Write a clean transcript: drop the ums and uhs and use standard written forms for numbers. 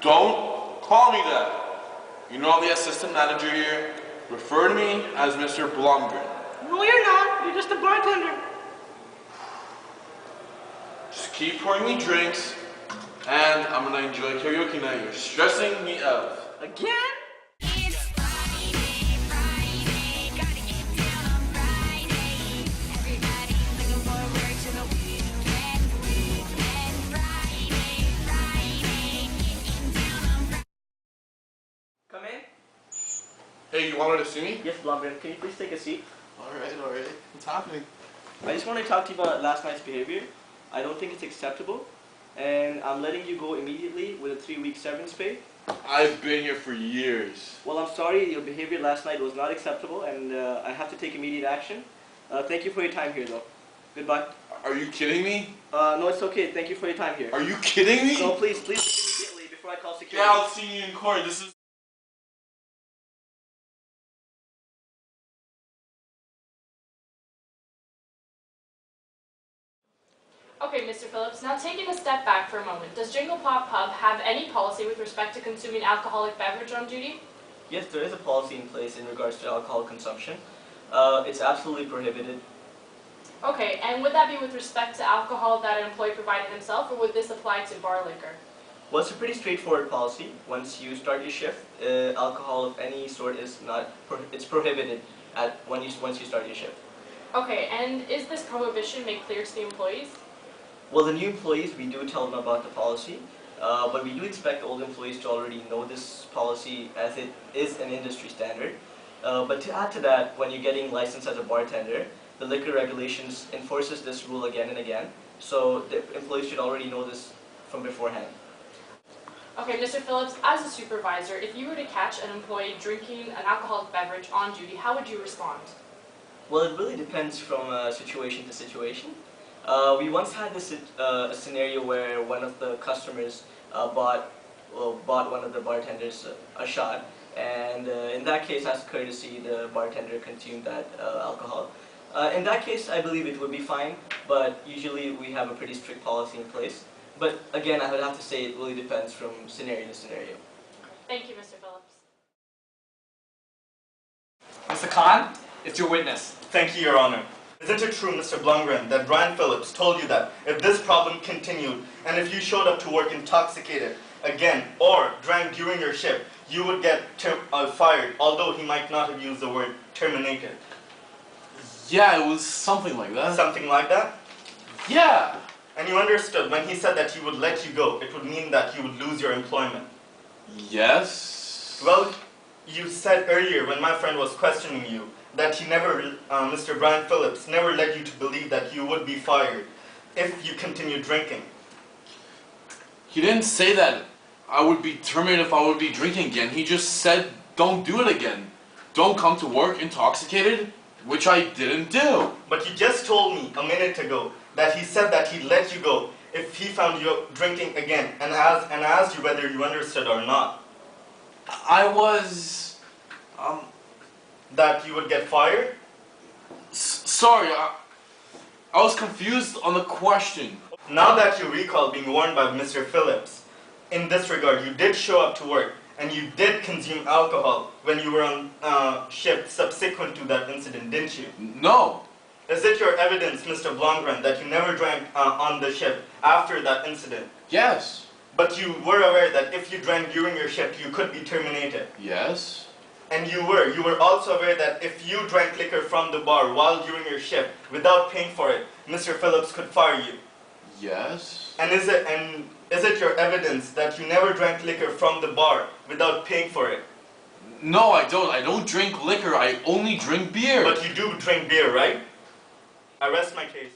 Don't call me that. You know I'm the assistant manager here. Refer to me as Mr. Blomgren. No, you're not. You're just a bartender. Just keep pouring me drinks, and I'm gonna enjoy karaoke night. You're stressing me out. Again? Come in. Hey, you wanted to see me? Yes, Blomgren. Can you please take a seat? Alright. What's happening? I just want to talk to you about last night's behavior. I don't think it's acceptable, and I'm letting you go immediately with a 3-week severance pay. I've been here for years. Well, I'm sorry, your behavior last night was not acceptable, and I have to take immediate action. Thank you for your time here, though. Goodbye. Are you kidding me? No, it's okay. Thank you for your time here. Are you kidding me? No, please immediately before I call security. Yeah, I'll see you in court. This is... Okay, Mr. Phillips, now taking a step back for a moment, does Jingle Pub have any policy with respect to consuming alcoholic beverage on duty? Yes, there is a policy in place in regards to alcohol consumption. It's absolutely prohibited. Okay, and would that be with respect to alcohol that an employee provided himself, or would this apply to bar liquor? Well, it's a pretty straightforward policy. Once you start your shift, alcohol of any sort is not it's prohibited once you start your shift. Okay, and is this prohibition made clear to the employees? Well, the new employees, we do tell them about the policy, but we do expect old employees to already know this policy as it is an industry standard. But to add to that, when you're getting licensed as a bartender, the liquor regulations enforces this rule again and again, so the employees should already know this from beforehand. Okay, Mr. Phillips, as a supervisor, if you were to catch an employee drinking an alcoholic beverage on duty, how would you respond? Well, it really depends from situation to situation. We once had this a scenario where one of the customers bought one of the bartenders a shot, and in that case, as courtesy, the bartender consumed that alcohol. In that case, I believe it would be fine, but usually we have a pretty strict policy in place. But again, I would have to say it really depends from scenario to scenario. Thank you, Mr. Phillips. Mr. Khan, it's your witness. Thank you, Your Honor. Isn't it true, Mr. Blomgren, that Brian Phillips told you that if this problem continued and if you showed up to work intoxicated again or drank during your shift, you would get fired, although he might not have used the word terminated? Yeah, it was something like that. Something like that? Yeah! And you understood when he said that he would let you go, it would mean that you would lose your employment? Yes? Well, you said earlier when my friend was questioning you that he never, Mr. Brian Phillips, never led you to believe that you would be fired if you continued drinking. He didn't say that I would be terminated if I would be drinking again. He just said, don't do it again. Don't come to work intoxicated, which I didn't do. But you just told me a minute ago that he said that he'd let you go if he found you drinking again, and asked you whether you understood or not. I was... That you would get fired? Sorry, I was confused on the question. Now that you recall being warned by Mr. Phillips, in this regard, you did show up to work and you did consume alcohol when you were on shift subsequent to that incident, didn't you? No. Is it your evidence, Mr. Blomgren, that you never drank on the shift after that incident? Yes. But you were aware that if you drank during your shift, you could be terminated? Yes. And you were also aware that if you drank liquor from the bar while during your shift without paying for it, Mr. Phillips could fire you? Yes. And is it your evidence that you never drank liquor from the bar without paying for it? No, I don't. I don't drink liquor. I only drink beer. But you do drink beer, right? I rest my case.